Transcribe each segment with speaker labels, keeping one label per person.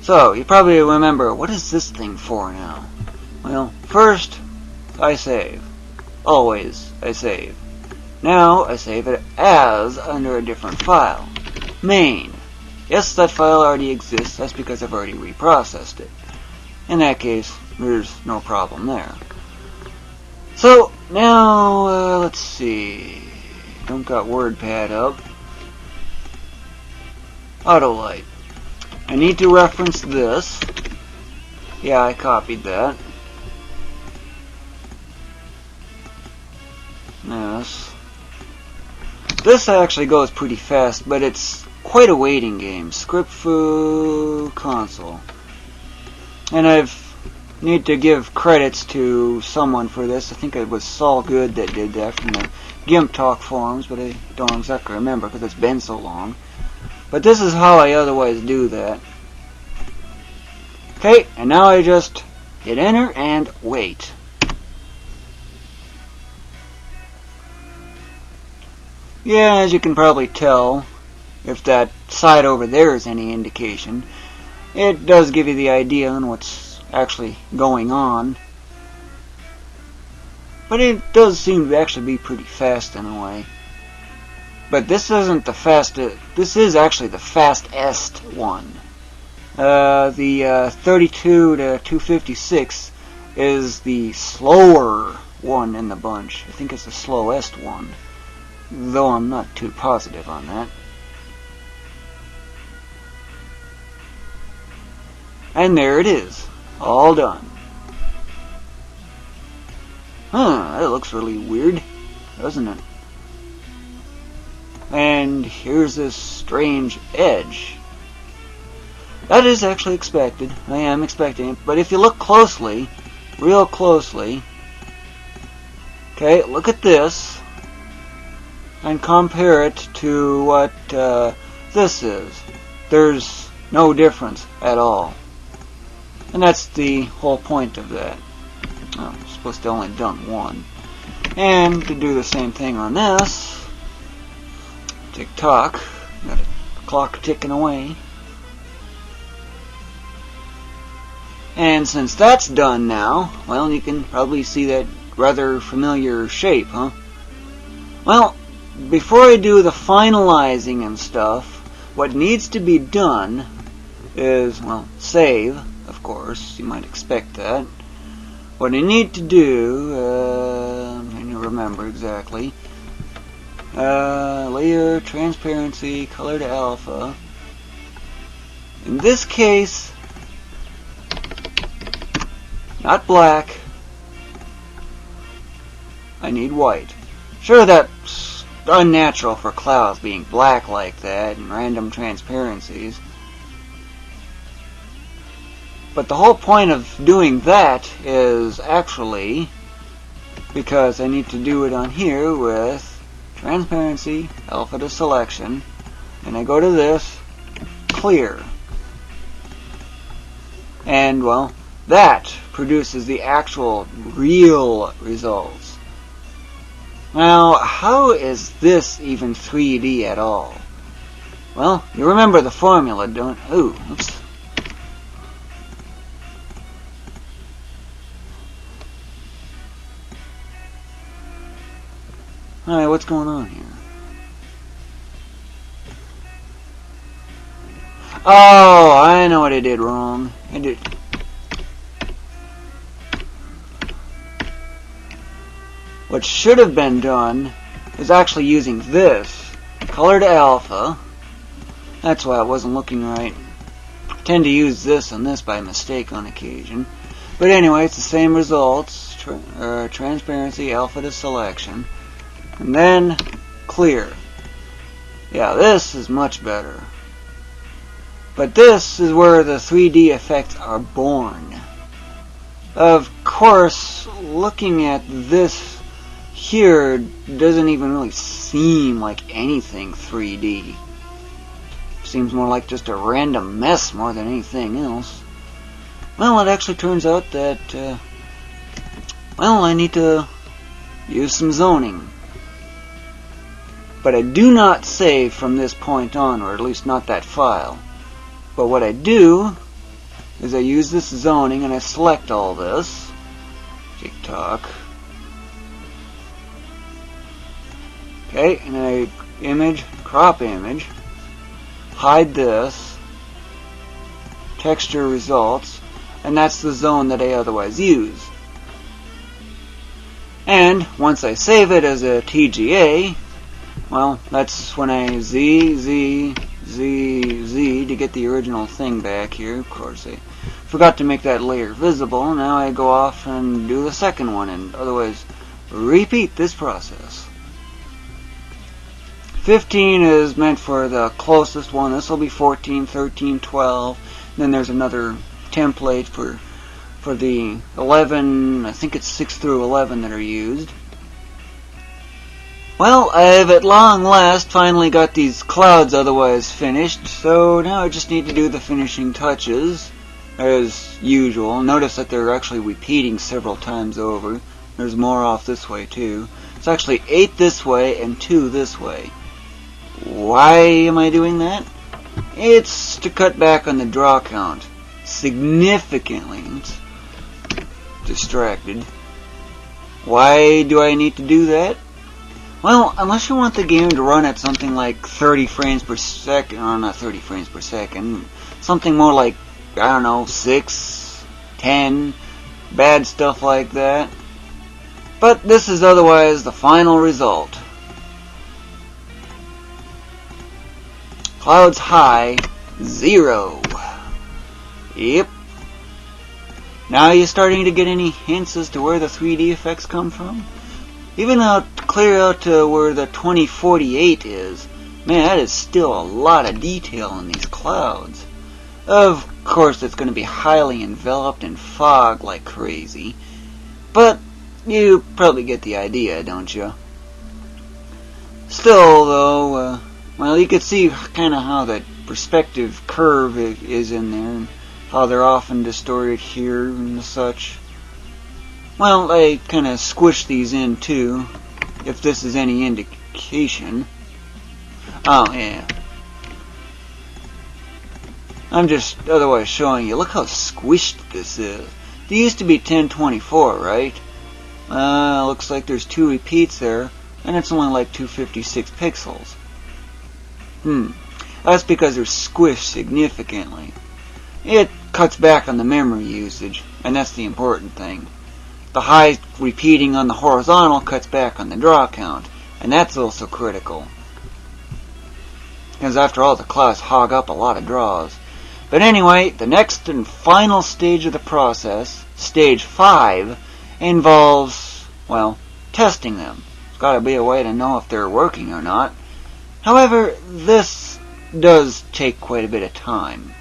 Speaker 1: So, you probably remember, what is this thing for now? Well, first, I save. Always, I save. Now, I save it as under a different file. Main. Yes, that file already exists. That's because I've already reprocessed it. In that case, there's no problem there. So, now, let's see. Don't got WordPad up. Autolight. I need to reference this. Yeah, I copied that. Yes. This actually goes pretty fast, but it's quite a waiting game. Script console. And I've need to give credits to someone for this. I think it was Saul Good that did that from the GIMP Talk forums, but I don't exactly remember because it's been so long. But this is how I otherwise do that. Okay, and now I just hit enter and wait. Yeah, as you can probably tell, if that side over there is any indication, it does give you the idea on what's actually going on. But it does seem to actually be pretty fast in a way. But this isn't the fastest, this is actually the fastest one. The 32 to 256 is the slower one in the bunch. I think it's the slowest one, though I'm not too positive on that. And there it is, all done. That looks really weird, doesn't it? And here's this strange edge. That is actually expected. I am expecting it. But if you look closely, real closely, okay, look at this, and compare it to what this is. There's no difference at all. And that's the whole point of that. Oh, I'm supposed to only done one. And to do the same thing on this, tick-tock, got a clock ticking away. And since that's done now, well, you can probably see that rather familiar shape, huh? Well, before I do the finalizing and stuff, what needs to be done is, well, save, of course, you might expect that. What I need to do, I need to remember exactly, layer, transparency, color to alpha. In this case, not black, I need white. Sure, that's unnatural for clouds being black like that and random transparencies. But the whole point of doing that is actually because I need to do it on here with transparency, alpha to selection, and I go to this, clear. And, well, that produces the actual real results. Now, how is this even 3D at all? Well, you remember the formula, don't you? Ooh, oops. Alright, what's going on here? Oh, I know what I did wrong. What should have been done is actually using this, color to alpha. That's why it wasn't looking right. I tend to use this and this by mistake on occasion. But anyway, it's the same results. Transparency, alpha to selection. And then clear. Yeah, this is much better. But this is where the 3D effects are born. Of course, looking at this here doesn't even really seem like anything 3D. Seems more like just a random mess more than anything else. Well, it actually turns out that, well, I need to use some zoning. But I do not save from this point on, or at least not that file. But what I do is I use this zoning and I select all this. TikTok. Okay, and I image, crop image, hide this, texture results, and that's the zone that I otherwise use. And once I save it as a TGA, well, that's when I Z to get the original thing back here. Of course, I forgot to make that layer visible. Now I go off and do the second one, and otherwise repeat this process. 15 is meant for the closest one. This will be 14, 13, 12. Then there's another template for the 11, I think it's 6 through 11 that are used. Well, I've at long last finally got these clouds otherwise finished, so now I just need to do the finishing touches, as usual. Notice that they're actually repeating several times over. There's more off this way too. It's actually 8 this way and 2 this way. Why am I doing that? It's to cut back on the draw count significantly. It's distracted. Why do I need to do that? Well, unless you want the game to run at something like 30 frames per second, or not 30 frames per second, something more like, I don't know, 6, 10, bad stuff like that. But this is otherwise the final result. Clouds high, 0. Yep. Now you're starting to get any hints as to where the 3D effects come from? Even out clear out to where the 2048 is, man, that is still a lot of detail in these clouds. Of course, it's going to be highly enveloped in fog like crazy, but you probably get the idea, don't you? Still, though, well, you can see kind of how that perspective curve is in there, and how they're often distorted here and such. Well, I kind of squished these in too, if this is any indication. Oh, yeah. I'm just otherwise showing you. Look how squished this is. They used to be 1024, right? Looks like there's 2 repeats there, and it's only like 256 pixels. That's because they're squished significantly. It cuts back on the memory usage, and that's the important thing. The high repeating on the horizontal cuts back on the draw count, and that's also critical. Because after all, the clouds hog up a lot of draws. But anyway, the next and final stage of the process, stage 5, involves, well, testing them. There's got to be a way to know if they're working or not. However, this does take quite a bit of time.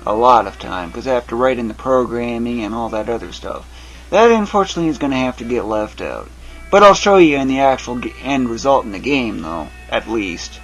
Speaker 1: A lot of time, because I have to write in the programming and all that other stuff. That, unfortunately, is going to have to get left out. But I'll show you in the actual end result in the game, though, at least.